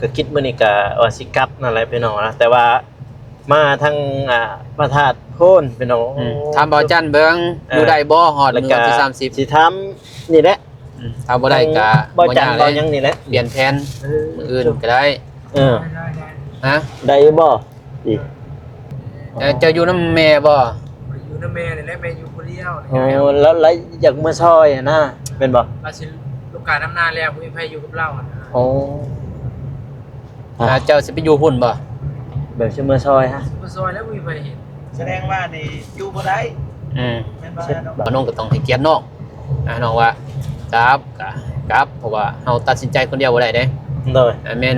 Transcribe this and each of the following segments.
ก็คิดมื้อนี้ก็ว่าสิกลับนั่นแหละพี่น้องนะแต่ว่ามาทางพระธาตุโพนพี่น้องทำบ่จันเบิ่งอยู่ได้บ่ฮอดมื้อวันที่30สิทำนี่แหละถ้าบ่ได้ก็บ่จันบ่ยังนี่แหละเปลี่ยนแผนมื้ออื่นก็ได้ฮะได้บ่อีจะอยู่นำแม่บ่อยู่นำแม่นี่แหละแม่อยู่คนเดียวแล้วอยากมาซอยนะเป็นบ่ว่าสิลูกกาน้ำนาแล้วบ่มีไผอยู่กับเราโอ้เจ้าสิไปอยู่พุ่นบ่แบบสิมาซอยฮะมาซอยแล้วบ่มีไผเห็นแสดงว่านี่อยู่บ่ได้แม่นบ่น้องก็ต้องให้เกียรติน้องน้องว่าครับเพราะว่าเฮาตัดสินใจคนเดียวบ่ได้เด้โดยแม่น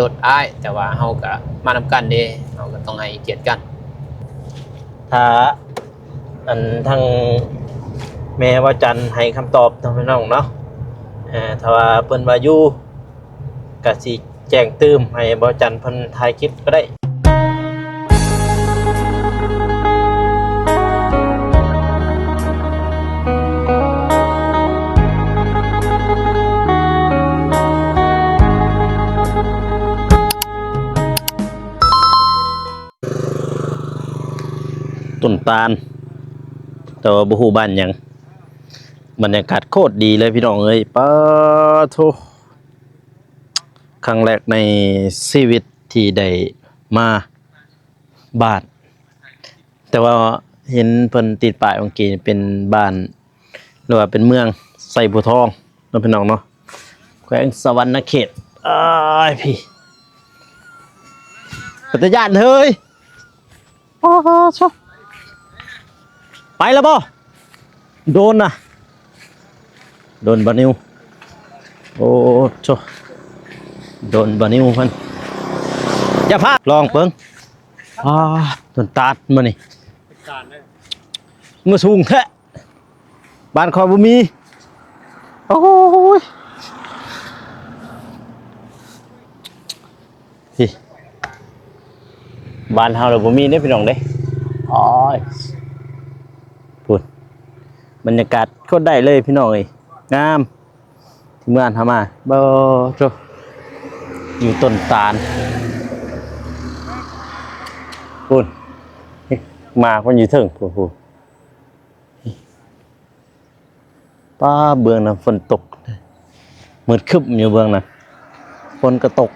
รถอ้ายแต่ว่าเฮาก็มานำกันเด้เฮาก็ต้องให้เกียรติกันถ้าทางแม่ว่าจันให้คำตอบทางพี่น้องเนาะถ้าว่าเพิ่นว่าอยู่ก็สิแจ้งตืมให้บ่จันเพิ่นถ่ายคลิปก็ได้ต้นตาลแต่ว่าบ่ฮู้บ้านหยังบรรยากาศโคตรดีเลยพี่น้องเอ้ยปะโถครั้งแรกในชีวิตที่ได้มาบ้านแต่ว่าเห็นเพิ่นติดป้ายเมื่อกี้เป็นบ้านหรือว่าเป็นเมืองไส่บัวทองเนาะพี่น้องเนาะแขวงสวรรณเขตอ้ายพี่ปัตยานเฮ้ยโอ้โหชอบไปแล้วบ่โดนนะโดนบานิวโอ้โชโดนบานิวพันอย่าพลาดลองเปิ้งต้นตาดมานี่มือสูงแท้บ้านคอยบ่มีโอ้ยพี่บ้านเฮาเราบ่มีเด้พี่น้องเด้โอ้ยพูดบรรยากาศโคตรได้เลยพี่น้องเอ้ยงามที่เมืองทำมาบ่โจอยู่ต้นตาลพูดมาคนอยู่ถึงพูดป้าเบื้องน่ะฝนตกมืดคึบอยู่เบื้องน่ะฝนก็ตก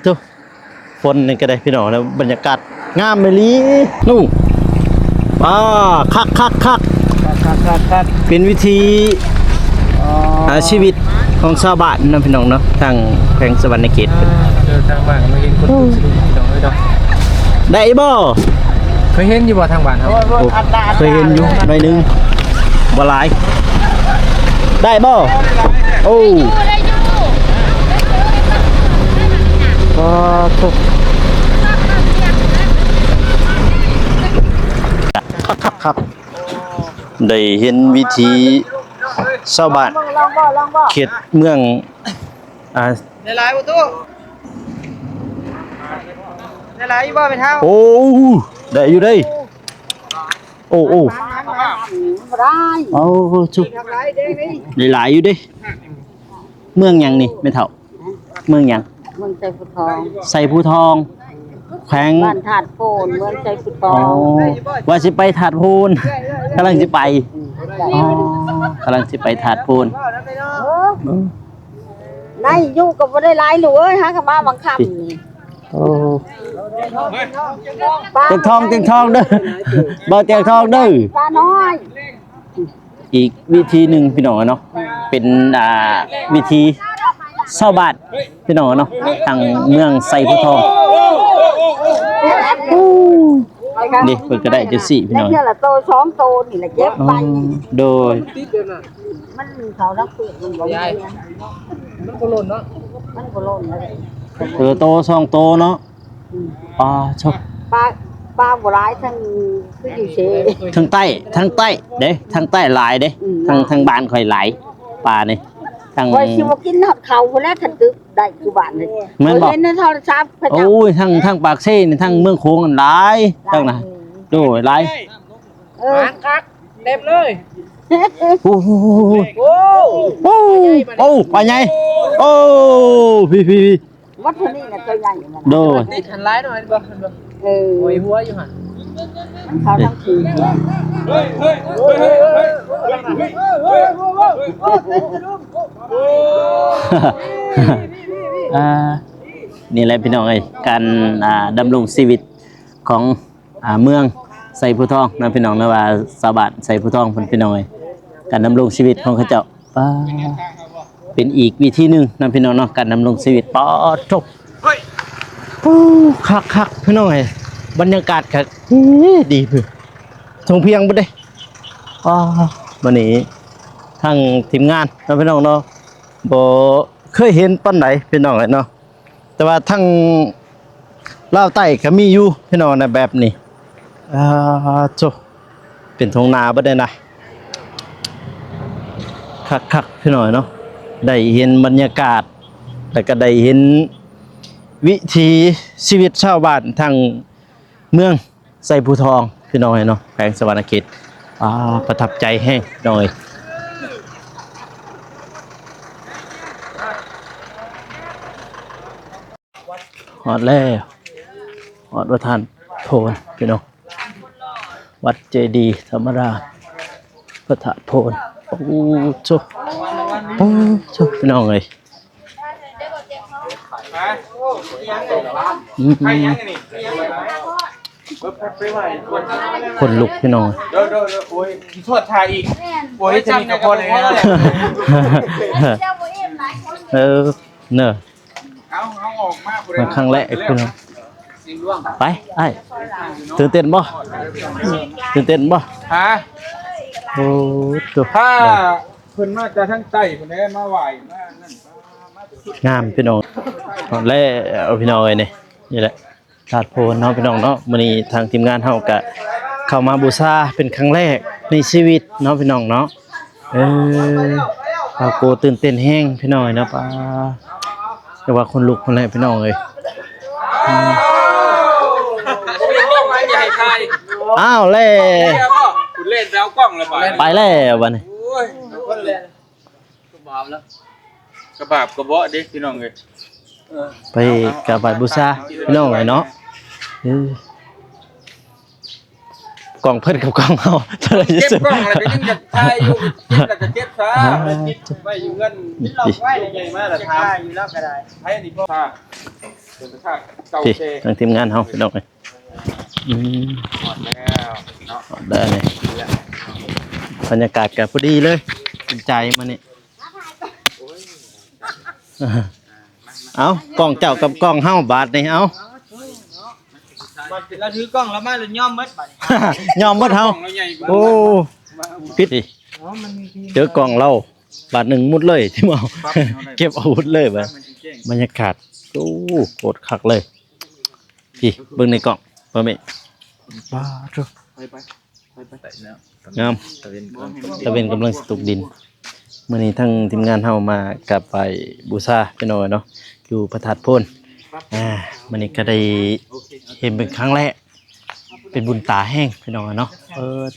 โจฝนนี่ก็ได้พี่น้องแล้วบรรยากาศงามไปลีนู่นคักเป็นวิธีชีวิตของชาวบ้านนะพี่น้องเนาะทางแขวงสวรรณเขตทางบ้านมาเห็นคนสิพี่น้องเอ้ยดอกได้บ่เคยเห็นอยู่บ่ทางบ้านเฮาเคยเห็นอยู่หน่อยนึงบ่หลายได้บ่โอ้ครับได้เห็นวิธีชาวบ้านเขตเมืองในหลายบ่ตู้ในหลายอยู่บ่เป็นเฮาโอ้ได้อยู่ได้โอ้บ่ได้โอ้ชุบหลายอยู่เด้เมืองหยังนี่แม่เฒ่าเมืองหยังเมืองไซภูทองไซภูทองแขวงบ้านถาดโพนเมืองไซภูทองว่าสิไปถาดโพนกำลังสิไปกำลังสิไปถาดโพนนายอยู่กับบ่ได้หลายหนูเอ้ยฮะกับมาบางคำนี่โอ้เตียงทองเด้อบ่เตียงทองเด้อปลาน้อยอีกวิธีหนึ่งพี่น้องเนาะเป็นวิธีชาวบ้านพี่น้องเนาะทางเมืองไซภูทองนี่เพิ่นก็ได้จังซี่พี่น้องนี่ละโต2โตนี่ละเก็บไปโดยมันเขารักเพื่อนมันบ่มีมันบ่หล่นเนาะมันบ่หล่นเลยโต2โตเนาะชอบปลาบ่หลายทั้งคืออยู่เฉยทางใต้เด้ทางใต้หลายเด้ทางบ้านข่อยหลายปลานี่ทางข่อยสิบ่กินฮอดข้าวพุ่นแหละคันตึกได้อยู่บ้านนี่เห็นในโทรศัพท์พระเจ้าโอ้ยทางปากเซ่นี่ทางเมืองโขงหลายจังน่ะโดยหลายคักเต็มเลย โอ้โหโอ้โอ้ไปไงโอ้พี่ วัดเท่านี้น่ะตัวใหญ่อยู่นั่น โดย ติดหันร้ายหน่อยบ่ เออ โอยหัวอยู่หั่น มันเข้าทั้งคืน อ่านี่แหละพี่น้องเอ้ยการดำรงชีวิตของเมืองไซผู้ทองนะพี่น้องนะว่าชาวบ้านไซผู้ทองเพิ่นพี่น้องเอ้ยการดำรงชีวิตของเขาเจ้าเป็นอีกวิธีหนึงนะพี่น้องเนาะการดำรงชีวิตปอจบโอ้คักพี่น้องเอ้ยบรรยากาศก็ดีเพิ่นทงเพียงบ่ได้วันนี้ทางทีมงานนะพี่น้องเนาะบ่เคยเห็นปานใดพี่น้องเอ้ยเนาะแต่ว่าทั้งลาวใต้ก็มีอยู่พี่น้องนะแบบนี้โจเป็นทงนาบ่ได้นะคักพี่น้องเนาะได้เห็นบรรยากาศแล้วก็ได้เห็นวิถีชีวิตชาวบ้านทางเมืองไซภูทองพี่น้องเนาะแขวงสวรรณเขตประทับใจแห้งหน่อยฮอดแล้วฮอดวัดท่านโพนพี่น้องวัดเจดีย์ธรรมราชพระธาตุโพนโอ้โชพี่น้องเอ้ยคนลุกพี่น้อง โอ้ยโทษทายอีกโอ้ยจะมีกระพอเลยนะ เนอะ เอาออกมา มาครั้งแรกพี่น้องไปไอ้ตื่นเต้นบ่ตื่นเต้นบ่ ฮะ โอ้จบ ถ้าเพิ่นมาจากทางใต้เพิ่นได้มาไหว้มานั่น งามพี่น้องแล้วพี่น้องเอ้ยนี่แหละธาตุโพนเนาะพี่น้องเนาะมื้อนี้ทางทีมงานเฮาก็เข้ามาบูชาเป็นครั้งแรกในชีวิตเนาะพี่น้องเนาะปาโกตื่นเต้นแห้งพี่น้องเนาะปาแต่ว่าคนลุกคนแรกพี่น้องเอ้ยอ้าวเล่ คุณเล่นแล้วกล้องแล้วบ่ ไปแล้วบัดนี้ โอ้ยคนเล่นกระบาบแล้วกระบาบกระเบาะเด้พี่น้องเอ้ย ไปกราบไหว้บูชาพี่น้องเอ้ยเนาะกล่องเพิ่นกับกล่องเฮาเท่าไหร่ เก็บ สุด กล้องอะไรก็ยังจะถ่ายอยู่เก็บแล้วก็เก็บซะไว้อยู่เงินหลอกไว้ใหญ่ๆมาแล้วทาอยู่แล้วก็ได้ให้อันนี้พ่อท่าเป็นท่าเก่า พี่ เช ทางทีมงานเฮาพี่น้องเอ้ย หมดแล้วเนาะ ได้เลยบรรยากาศก็พอดีเลยเป็นใจมานี่เอากล้องเจ้ากับกล้องเฮาบาทนี่เอา เราถือกล้องแล้วมาเลยย่อมมัดบัด ยอมหมดเฮาโอ้พิษดิเจอกล้องเราบาทหนึ่งมุดเลยที่มาเก็บอาวุธเลยบรรยากาศโอ้โคตรคักเลยพี่เบิ่งในกล้องบ่แม่บ้าจ้ะ ไปแล้ว งามตะเวนกำลังสตุกดินมื้อนี้ทั้งทีมงานเฮามากลับไปบูชาพี่น้อยเนาะอยู่พระธาตุโพนมื้อนี้ก็ได้เห็นเป็นครั้งแรกเป็นบุญตาแห้งพี่น้องเนาะ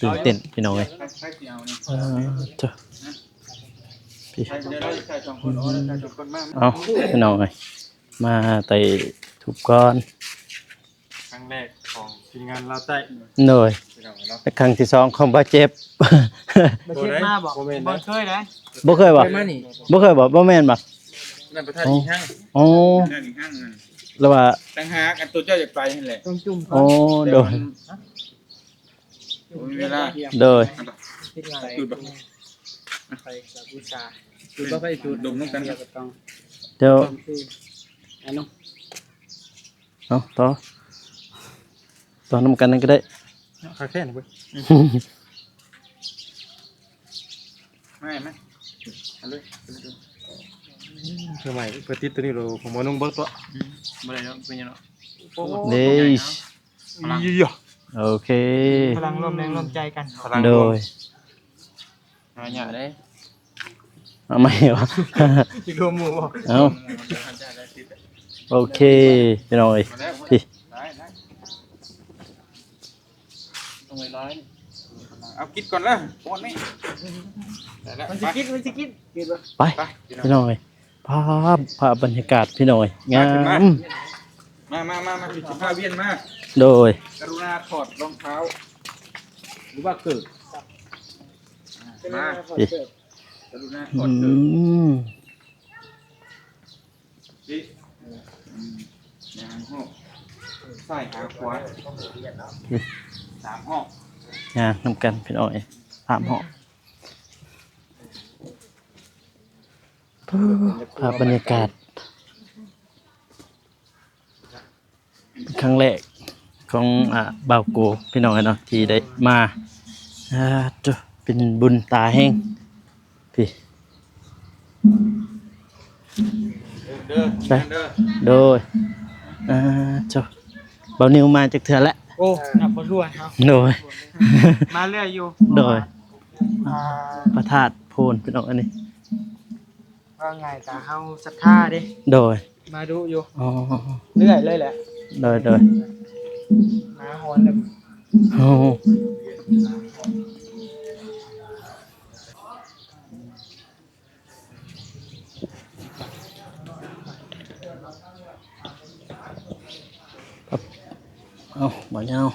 ตื่นเต้นพี่น้องเอ้ยจ้ะพี่เอาพี่น้องเอ้ยมาไต่ทุบก้อน ครั้งแรกของทีมงานลาวใต้ หน่อยแต่ครั้งที่สองของบ่เจ็บ บ่เช็ดมาบอกบ่เคยนะ บ่เคยบ่ เคยมานี่ บ่เคยบ่บ่แม่นบ่ นั่นประธานอีกห้าง อ๋อ นั่นอีกห้างนั่น แล้วว่า ตั้งหากอันตัวเจ้าอยากไปนั่นแหละ ต้องจุ่ม อ๋อโดย เวลา โดย ติดงาน จุดบ่ ไปกับบูชาจุดบ่ไปจุด ดมน้ำกัน เดียวก็ต้อง เดี๋ยว อันนู้น เอาต่อนำกันนั่นก็ได้ คาแค่นี้เว้ย ไม่ไหมเอาเลย คือใหม่เปิดติดตัวนี้เราของบ่นุ่งเบิกตัว บ่ได้เนาะเป็นยังเนาะ เด้โอเค พลังร่วมแรงร่วมใจกัน โดย หาหยาได้ เอาไม่วะ สิรวมหมู่บ่ เอาโอเคพี่น้องเอ้ยพี่ ได้ต้องไปร้อย เอากินก่อนละโอนนี่มันจะกินไปไป พี่น้อยภาพบรรยากาศพี่น้อยงาม มาพี่สิพาเวียนมา โดย กรุณาถอดรองเท้าหรือว่าเกิดมากรุณาถอดเกิดดิยางห้องใส่หาขวา3 ห้อง งานนำกันพี่น้อย3 ห้องภาพบรรยากาศครั้งแรกของบ่าวโกพี่น้องเนาะที่ได้มาจะเป็นบุญตาแห้งพี่ เด้อ ไปโดยจ้ะบ่าวนิวมาจากเถื่อแล้ว โอ้นับบ่ถ้วนเนาะ โดย มาเรื่อยอยู่ โดยพระธาตุโพนพี่น้องอันนี้ ว่าไงก็เฮาศรัทธาเด้ โดย มาดูอยู่ อ๋อ เรื่อยเลยแหละ โดยมาฮอนแล้ว โอ้เอาบ่ยาว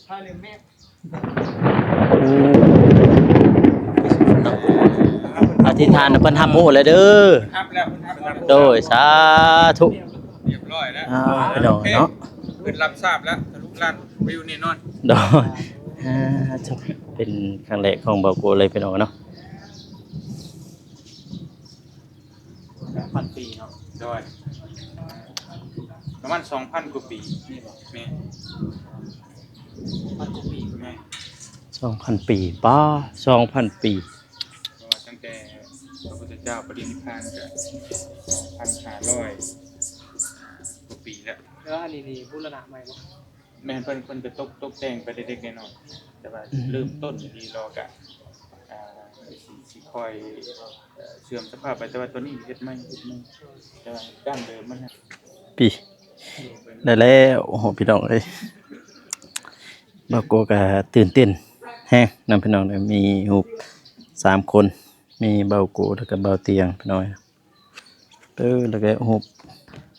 พาลืมแม่ อธิษฐานเพิ่นทำโหเลยเด้อ ครับแล้วคุณครับ โดยสาธุ เรียบร้อยแล้ว ไปดอกเนาะ เพิ่นรับทราบแล้วทะลุลั่นวิวแน่นอน โดยจบเป็นครั้งแรกของบ่าวโกเลยพี่น้องเนาะ พันปีเนาะ โดยประมาณ 2,000 กว่าปีนี่บ่แม่ พันกว่าปี แม่ 2,000 ปีป้า2,000 ปี เพราะว่าตั้งแต่พระพุทธเจ้าปรินิพพานก็ 1,500 กว่าปีแล้ว แล้วอันนี้นี่บูรณะใหม่บ่ แม่นเพิ่นไปตกแต่งไปเด็กๆน้อยๆแต่ว่าเริ่มต้นดีรอกะสิค่อยเสื่อมสภาพไปแต่ว่าตัวนี้เฮ็ดใหม่แต่ว่าดั้งเดิมมันน่ะ ปีได้แล้วโอ้โหพี่น้องเอ้ยบ่าวโกก็ตื่นเต้นแฮงนำพี่น้องเลยมีรูป3 คนมีบ่าวโกแล้วก็บ่าวเตียงพี่น้องแล้วก็รูป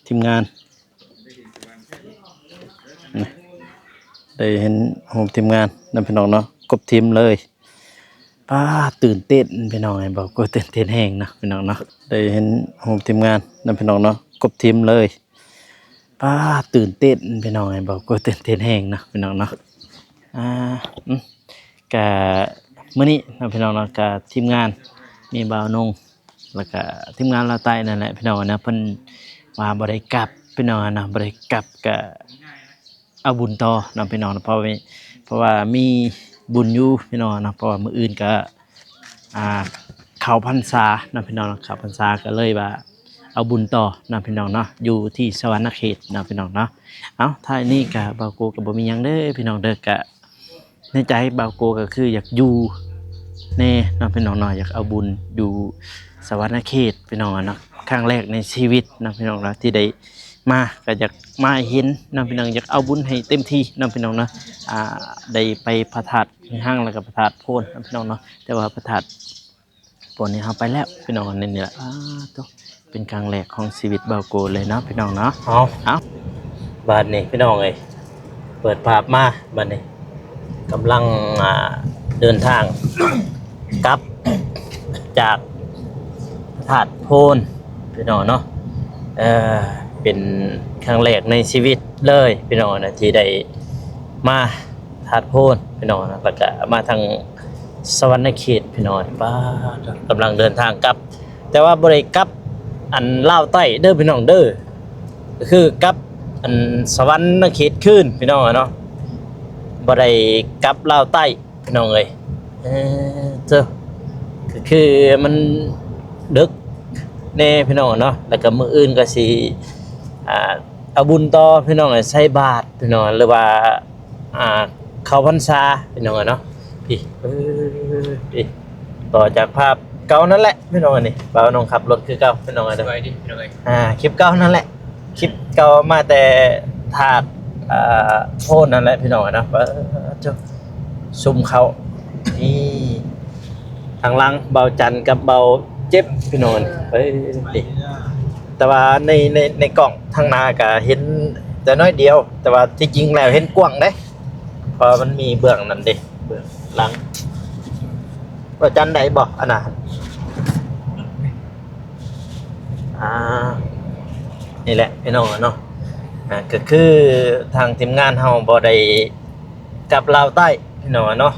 ทีมงานนี่ได้เห็นรูปทีมงานนำพี่น้องเนาะครบทีมเลยป้าตื่นเต้นพี่น้องไอ้บ่าวโกตื่นเต้นแฮงนะพี่น้องเนาะได้เห็นรูปทีมงานนำพี่น้องเนาะครบทีมเลยป้าตื่นเต้นพี่น้องไอ้บ่าวโกตื่นเต้นแฮงนะพี่น้องเนาะกะมื้อนี้นะพี่น้องเนาะกะทีมงานมีบ่าวนงแล้วก็ทีมงานลาวใต้นั่นแหละพี่น้องนะเพิ่นมาบ่ได้กลับพี่น้องนะบ่ได้กลับก็เอาบุญต่อนะพี่น้องนะเพราะว่ามีบุญอยู่พี่น้องนะเพราะว่ามื้ออื่นก็เข้าพรรษานะพี่น้องนะเข้าพรรษาก็เลยว่าเอาบุญต่อนะพี่น้องเนาะอยู่ที่สวรรณเขตนะพี่น้องเนาะเอ้าท้ายนี้ก็บ่าวโกก็บ่มีหยังเด้อพี่น้องเด้อก็ในใจบ่าวโกก็คืออยากอยู่แน่เนาะพี่น้องเนาะอยากเอาบุญอยู่สวรรณเขตพี่น้องเนาะครั้งแรกในชีวิตนะพี่น้องเนาะที่ได้มาก็อยากมาเห็นนะพี่น้องอยากเอาบุญให้เต็มที่นะพี่น้องเนาะได้ไปพระธาตุห้างแล้วก็พระธาตุโพนนะพี่น้องเนาะแต่ว่าพระธาตุโพนนี่เฮาไปแล้วพี่น้องนี่แหละตัวเป็นครั้งแรกของชีวิตบ่าวโกเลยเนาะพี่น้องเนาะเอาบาดนี้พี่น้องเอ้ยเปิดภาพมาบาดนี้กำลังเดินทาง กลับจากพระธาตุโพนพี่น้องเนาะ เป็นครั้งแรกในชีวิตเลยพี่น้องนะที่ได้มาถาดโพนพี่น้องนะแล้วก็มาทางสวรรณเขตพี่น้องบ้ากำลังเดินทางกลับ แต่ว่าบริกลับอันลาวใต้เด้อพี่น้องเด้อก็คือกลับอันสวรรณเขตขึ้นพี่น้องเนาะบริกลับลาวใต้พี่น้องเลยเจ้าก็คือมันดึกแน่พี่น้องเนาะแล้วก็มื้ออื่นก็สิเอาบุญต่อพี่น้องใส่บาตรพี่น้องหรือว่าเข้าพรรษาพี่น้องเนาะพี่พี่ต่อจากภาพเก่านั่นแหละพี่น้องนี่บ่าวน้องขับรถคือเก่าพี่น้อง ส เด้อบ ายดีพี่น้องเอ้ย คลิปเก่านั่นแหละคลิปเก่ามาแต่ถาดโพนนั่นแหละพี่น้องเนาะเจ้าซุ่มเขานี่ทางหลังเบาจันกับเบาเจ็บพี่น้องเฮ้ยดิแต่ว่าในกล่องทางหน้าก็เห็นแต่น้อยเดียวแต่ว่าที่จริงแล้วเห็นกว้างเด้เพราะมันมีเบื้องนั่นเด้เบื้องหลังเบาจันได้บ่อันน่ะนี่แหละพี่น้องเนาะก็คือทางทีมงานเฮาบ่ได้กลับลาวใต้พี่น้องเนาะ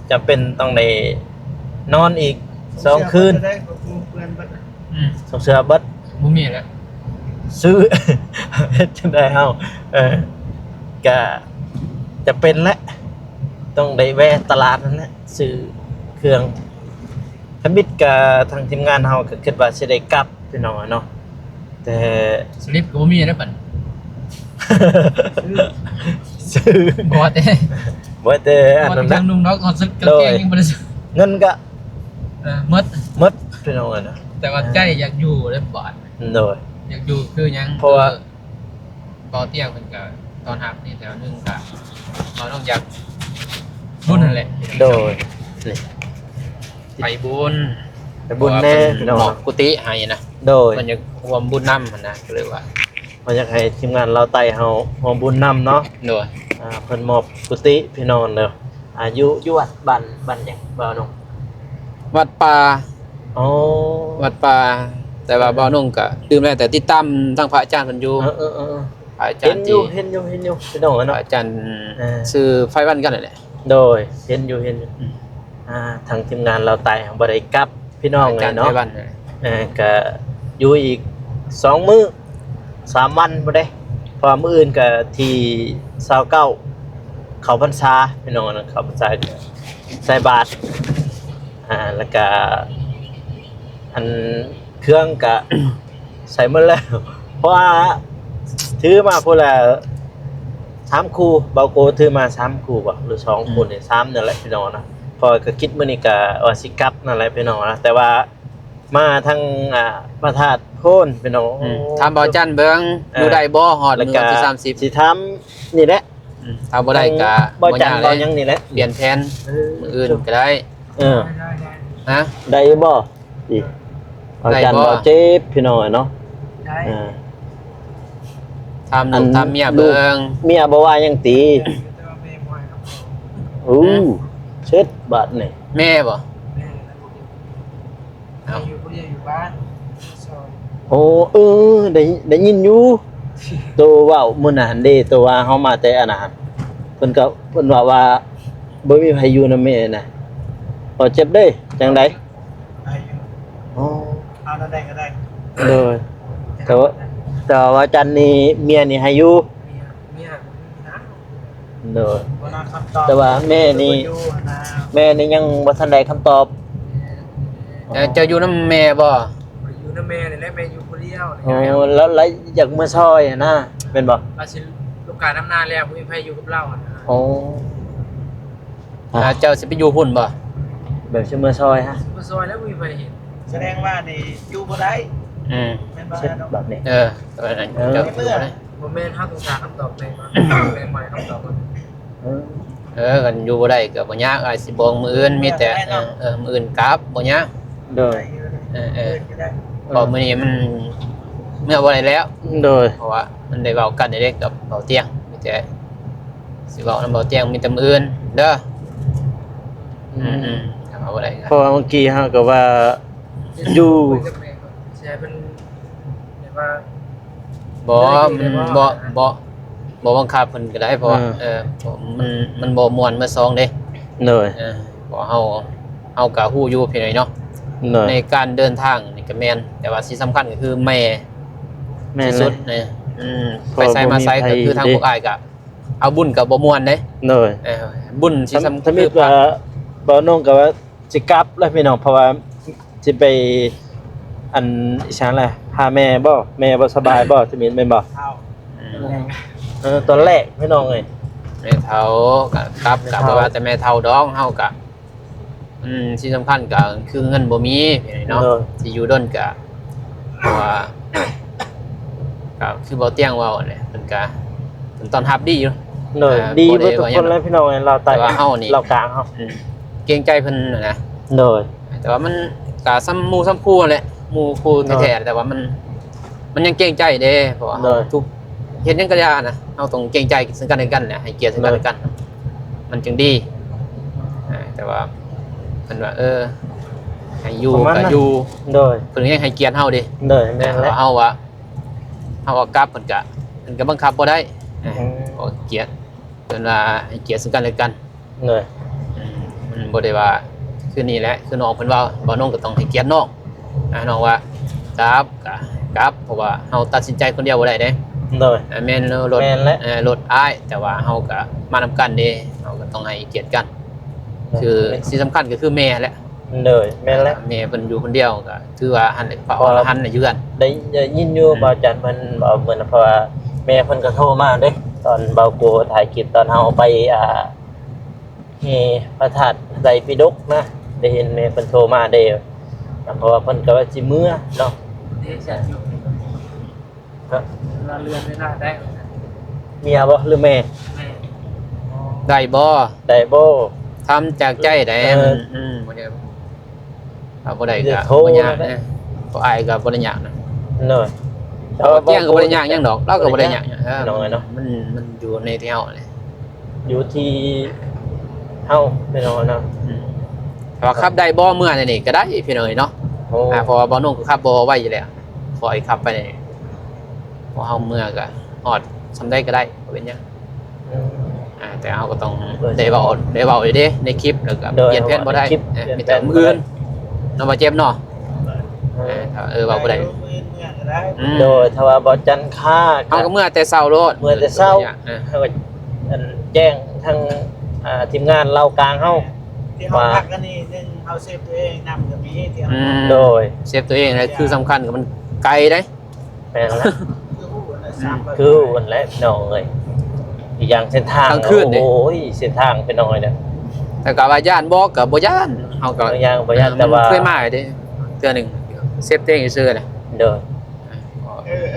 จำเป็นต้องได้นอนอีก2 คืนส่งเสื้อเบิด บ่มีแล้ว ซื้อ เฮ็ดจังได๋เฮาก็จะเป็นและต้องได้แวะตลาดนั่นแหละซื้อเครื่องทมิดกับทางทีมงานเฮาก็คิดว่าสิได้กลับพี่น้องเนาะแต่ สลิปก็บ่มีแล้วบัด ซื้อ บ่ว่าแต่ บ่แต่อันนั้น ทา นะ งนุ่งนอกเขาซื้อกางเกงยังบ่ได้ซื้อ เงินก็ หมด หมดพี่น้องเนาะ แต่ว่าใจอยากอยู่ได้บาด โดย อยากอยู่คือหยัง เพราะว่า บ่เตียงเพิ่นก็ตอนหับนี่แถวนึงก็เราต้องอยากบุญนั่นแหละ โดยนี่ ไปบุญ แต่บุญแน่พี่น้อง หมอบกุฏิให้นะ โดย มันจะรวมบุญนำมันนะก็เลยว่า มาอยากให้ทีมงานเราไต่เฮาฮอบุญนำเนาะ โดย เพิ่นมอบกุฏิพี่น้องเด้ออายุอยู่วัดบ้านหยังบ่าวน้อง วัดป่า อ๋อ วัดป่าแต่ว่าบ่าวนุ่งก็ลืมแล้วแต่ติดตามทั้งพระอาจารย์เพิ่นอยู่ เออ พระอาจา เห็ ร น ย์ อ ที่ ยู่เห็นอยู่พี่น้อง พ เนาะ ระอาจารย์ เออ ชื่อไฟวันกันนั่นแหละ โดยเห็นอยู่ทางทีมงานเราไต่บ่ได้กลับพี่น้อง อา เล จาย รย์ไฟ เนาะ วันนั่นแหละ ก็อยู่อีก2 มื้อ3 วันบ่ได้เพราะว่ามื้ออื่นก็ที่29เข้าพรรษาพี่น้องนะเข้าพรรษาก็ใส่บาตรแล้วก็อันเครื่องก็ ใส่หมดแล้ว เพราะว่าถือมาพุ่นละ3 คู่เบาโกถือมา3 คู่บ่หรือ2 คู่นี่3นั่นแหละพี่น้องนะพอก็คิดมื้อนี้ก็ว่าสิกลับนั่นแหละพี่น้องนะแต่ว่ามาทางพระธาตุโพนพี่น้อง ถามบ่าวอาจารย์เบิ่งอยู่ได้บ่ฮอด แล้ว มื้อ ก็ วันที่ สิทำนี่แหละ 30ถ้าบ่ได้ก็ บ่จัน ยาก บ่ เลย ยังนี่แหละ เปลี่ยนแผนมื้ออื่นก็ได้ ฮะ ได้บ่อีอาจารย์ ได้บ่ บ่เจ็บพี่น้องเนาะ ได้ ทำลูกทำเมียเบิ่ง เมียบ่ว่าหยังตีอู้เช็ดบาดนี่ แม่บ่ อยู่คนเดียวอยู่บ้าน โอ้ได้ยินอยู่ตัวเว้ามื้อนั้นเด้ตัวว่าเฮามาแต่อันนั้นเพิ่นว่าบ่มีไผอยู่นำแม่น่ะพอเจ็บเด้จังได๋ ได้อยู่ อ๋อ เอาได้ก็ได้ เลยแต่ว่าจันนี่เมียนี่ให้อยู่ เมียนะ เด้อ บ่น่าคำตอบ แต่ว่าแม่นี่ อยู่นะ แม่นี่ยังบ่ทันได้คำตอบ เจะอยู่นำแม่บ่ อยู่นำแม่นี่แหละแม่อยู่คนเดียว โอ้แล้วอยากมาซอยอะนะเป็นบ่ เราสิลูกกาน้ำหน้าแล้วบ่มีไผอยู่กับเราอ่ะนะ โอ้ เจ้าสิไปอยู่พุ่นบ่ แบบสิมาซอยฮะ บ่ซอยแล้วบ่มีไผเห็นแสดงว่านี่อยู่บ่ได้ อืม แม่นบ่ เช็ด เนาะ แบบนี้ ตอนนั้นเจ้าอยู่บ่ได้ บ่แม่นเฮาต้องการคำตอบแม่นบ่แม่นใหม่คำตอบมัน กันอยู่บ่ได้ก็บ่ยากอาจสิบอกมื้ออื่นมีแต่มื้ออื่นกลับบ่ยาก โดย พอมื้อนี้มันเมื่อบ่ได้แล้ว โดย เพราะว่ามันได้เว้ากันได้กับเบาเตียงมีแต่สิเว้านำเบาเตียงมีแต่มื้ออื่นเด้อถ้าว่าบ่ได้ก็ เพราะว่าเมื่อกี้ฮะก็ว่าอยู่ ใช่เป็นแบบว่า บ่บ่บ่บ่บังคับเพิ่นก็ได้เพราะว่ามันบ่ม่วนเมื่อซองเด้ เลย บ่เฮาก็ฮู้อยู่พี่น้อยเนาะ เลย ในการเดินทางนี่ก็แม่นแต่ว่าสิ่งสำคัญก็คือแม่ แม่น ที่ เล สุ ย ดนี่ไปไสมาไสก็คือทางพวกอ้ายก็เอาบุญกับบ่ม่วนเด้ เลย บุญที่สำคั ถ้า ญ มีว่าบ่น้องก็ว่าสิกลับแล้วพี่น้องเพราะว่าสิไปอันอีสานแหละพาแม่บ่สบายบ่จะมีแม่นบ่ตอนแรกพี่น้องเอ้ย แม่เฒ่าก็กลับกับว่าแต่แม่เฒ่าดองเฮาก็สิ่งสำคัญก็คือเงินบ่มีพี่น้อยเนาะสิอยู่ดนก็เพราะว่าก็คือบ่เตียงเว้าเนี่ยเพิ่นก็เพิ่นต้อนรับดีอยู่ เลยดีเบิดทุกคนเลยพี่น้องเอ้ยเราใต้ แต่ว่าเฮานี่ เรากลางเฮา เกรงใจเพิ่นนะ เลย แต่ว่ามันก็ซ้ำหมู่ซ้ำคู่นั่นแหละหมู่คู่แท้ๆแต่ว่ามันยังเกรงใจเด้เพราะว่าทุกเฮ็ดหยังก็ยานะเฮาต้องเกรงใจซึ่งกันและกันเนี่ยให้เกียรติซึ่งกันและกัน มันจึงดีแต่ว่าเพิ่นว่าให้อยู่ก็อยู่ เลย เพิ่นยังให้เกียรติเฮาดิ เลยแม่น แต่ แล้ว ว่าเฮากลับเพิ่นก็บังคับบ่ได้ก็เกียรติเพิ่นว่าให้เกียรติซึ่งกันและกัน เลย มันบ่ได้ว่าคือนี่แหละคือน้องเพิ่นว่าบ่น้องก็ต้องให้เกียรติน้องน้องว่ากลับเพราะว่าเฮาตัดสินใจคนเดียวบ่ได้เด้ เลย แม่นรถรถอ้ายแต่ว่าเฮาก็มานำกันเด้เฮาก็ต้องให้เกียรติกัน คือสิ่งสำคัญก็คือแม่แหละ เลยแม่นแล้ว แม่เพิ่นอยู่คนเดียวก็ถือว่าหันพระอรหันต์น่ะอยู่กัน ได้ยินอยู่บ่าวจันเพิ่นบอกเหมือนเพราะว่าแม่เพิ่นก็โทรมาเด้ตอนเบาโกถ่ายคลิปตอนเฮาไปเฮพระธาตุไตรปิฎกนะได้เห็นแม่เพิ่นโทรมาเด้เพราะว่าเพิ่นก็ว่าสิมื้อเนาะ เราเรือนไม่น่าได้ เมียบ่หรือแม่ ได้บ่ ได้บ่ ทำจากใจได้บ่ได้บ่ได้ก็บ่ยากนะเพราะอ้ายก็บ่ได้ยากนะ เนาะ เตียงก็บ่ได้ยากหยังดอกเราก็บ่ได้ยากหยัง น้อยเนาะ มันอยู่ในที่เฮาเลย อยู่ที่เฮาแน่นอนเนาะ แต่ว่าขับได้บ่เมื่อนี่ก็ได้พี่น้อยเนาะ โอ้ เพราะว่าบ่นุ่งก็ขับบ่ไว้อยู่แล้วปล่อยขับไปนี่พอเฮาเมื่อก็ฮอดซำได้ก็ได้บ่เป็นหยังแต่เฮาก็ต้องได้เว้าอยู่เด้ในคลิปแล้วก็เปลี่ยนแผนบ่ได้มีแต่มื้ออื่นเนาะบ่เจ็บเนาะเว้าบ่ได้ โดยถ้าว่าบ่จันค่า เฮาก็เมื่อแต่เช้าโลด เมื่อแต่เช้าเขาก็แจ้งทางทีมงานเรากลางเฮา ที่เขาพักกันนี่นึงเอาเซฟตัวเองนำกับมีที่เขา โดย เซฟตัวเองนะคือสำคัญกับมันไกลได้ แม่นแล้ว 3 คือวันแรกน้องเอ้ยอีกอย่างเส้นทางโอ้ยเส้นทางเป็นน้อยเนี่ย แต่ก็ว่าย่านบ่ก็บ่ย่านเฮาก็ บางอย่างบ่ย่านแต่ว่า เคยมาเด้เทื่อหนึงเซฟตัวเองซื่อๆน่ะ โดย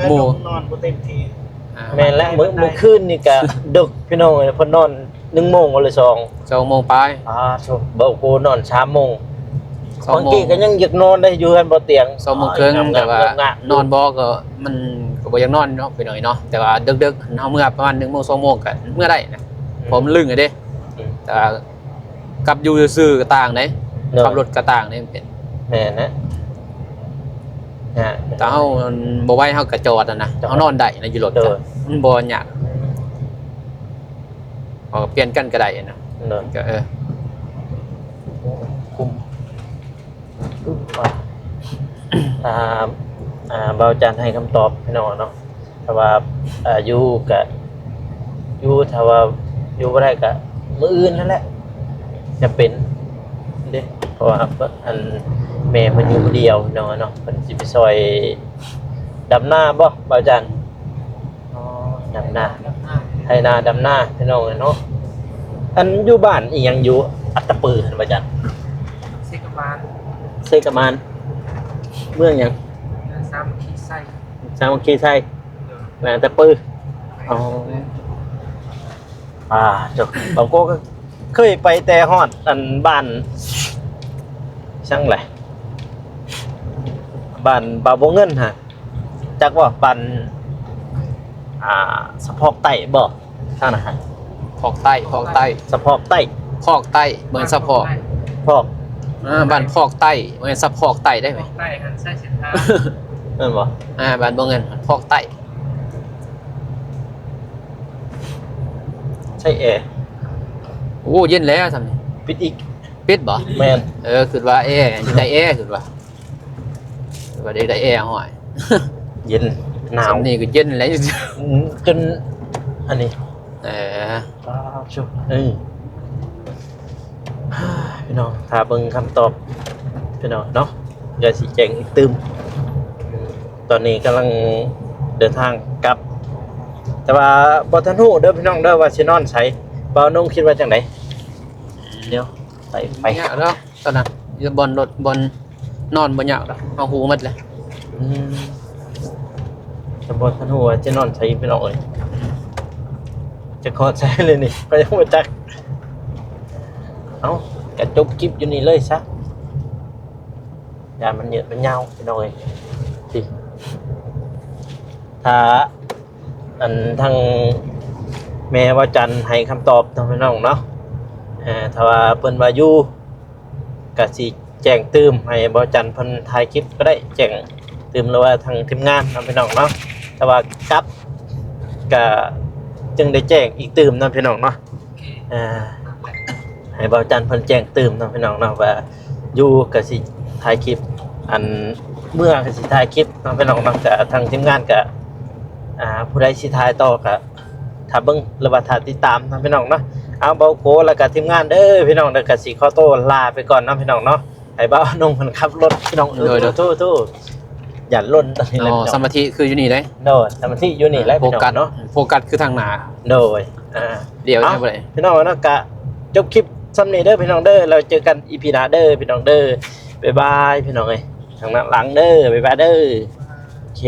หมู่ นอนบ่เต็มที่ แม่นแล้วมื้อคืนนี่ก็ดึกพี่น้องเอ้ยเพิ่นนอน1โมงหรือ2 2โมงปลาย โชบ่กูนอน3โมง 2 บาง โม ที ง ก็ยังอยากนอนได้อยู่กันบ่เตียง 2โมงครึ่งแต่ว่านอนบ่ก็มันก็บ่อยากนอนเนาะไปหน่อยเนาะแต่ว่าดึกๆเฮาเมื่อประมาณ1โมง2โมงก็เมื่อได้นะผมลึงอ่ะเด้แต่กลับอยู่ซื่อๆก็ต่างเด้ขับรถก็ต่างเด้เป็น แม่นะ แต่เฮาบ่ไหวเฮาก็จอดนะเฮานอนได้นะอยู่รถก็มันบ่ยากก็เปลี่ยนกันก็ได้นะ เนาะ ก็คุมเบาจันให้คำตอบพี่น้องเนาะถ้าว่าอยู่กับอยู่ถ้าว่าอยู่บ่ได้ก็มื้ออื่นนั่นแหละจะเป็นเด้เพราะว่าอันแม่เพิ่นอยู่คนเดียวเนาะเนาะเพิ่นสิไปซอยดำนาบ่เบาจันอ๋อดำนาไถนาดำนาพี่น้องเนาะอันอยู่บ้านอีหยังอยู่อัตตปือเบาจัน สิกบาล เซกามานเมืองหยัง 3ขี้ไส้ สามัคคีไทยแหวนตะปืออ๋อจบบางโก้ก็เคยไปแต่ฮอดอันบ้านช่างแหละบ้านบาวบงเงินฮะจักว่าบ้านสะพอกไต้บ่ท่านนะฮะ พอกใต้ สะพอกไต้ พอกใต้เหมือนสะพอก พอก บ้านพอกใต้เหมือนสะพอกใต้ได้ไหม ใต้หันไส้เส้นทาง นั่นบ่ บ้านบ่เงินพอกใต้ ใช่แอร์ โอ้เย็นแล้วทำนี่ ปิดอีก ปิดบ่ แมน คือว่าแอร์ได้แอร์คือว่าได้แอร์หอย เย็นหนาว สำนี่ก็เย็นแล้ว จนอันนี้ เออ ชุบพี่น้องถ้าเบิ่งคำตอบพี่น้องเนาะอย่าสิแจงอีกตึมตอนนี้กำลังเดินทางกลับ แต่ว่าบ่ทันฮู้เด้อพี่น้องเด้อว่าสินอนไสบ่าวนุ่งคิดว่าจังไดเดี๋ยวไป ไปยากแล้วตอนนั้นอยู่บนรถบนนอนบนยากแล้วเอาหูมัดเลย อืมแต่บ่ทันฮู้ว่าสินอนไสพี่น้องเอ้ยจะขอใช้เลยนี่ก็ยังบ่จักเอ้ากระจบคลิปอยู่นี่เลยซะอย่ามันเยอะมันยาวพี่น้องเอ้ยสิถ้าอันทางแม่ว่าจันให้คำตอบทางพี่น้องเนาะถ้าว่าเพิ่นว่าอยู่ก็สิแจ้งเติมให้บ่จันเพิ่นถ่ายคลิปก็ได้แจ้งเติมหรือว่าทางทีมงานทางพี่น้องเนาะแต่ว่ากลับก็จึงได้แจ้งอีกเติมนำพี่น้องเนาะให้บ่จันเพิ่นแจ้งเติมนำพี่น้องเนาะว่าอยู่ก็สิถ่ายคลิปอันเมื่อก็สิถ่ายคลิปนำพี่น้องเนาะก็ทางทีมงานก็ผู้ใดสิถ่ายต่อก็ถ้าเบิ่งหรือว่าถ้าติดตามนำพี่น้องเนาะเอาเบาโกแล้วก็ทีมงานเด้อพี่น้องเด้อก็สิขอตัวลาไปก่อนเนาะพี่น้องเนาะให้บ่าวนุ่งเพิ่นขับรถพี่น้องโทษอย่าล่นตอนนี้เลย อ๋อสมาธิคืออยู่นี่เลย โดยสมาธิอยู่นี่แหละ โฟ พี่น้อง กัส เนาะ โฟกัสคือทางหนา โดยเดี๋ยว อา ใช่ไหม พี่น้องเนาะกะจบคลิปซ้ำนี้เด้อพี่น้องเด้อเราเจอกันอีพีหน้าเด้อพี่น้องเด้อบ๊ายบายพี่น้องเอ้ยทางหลังเด้อบ๊ายบายเด้อโอเค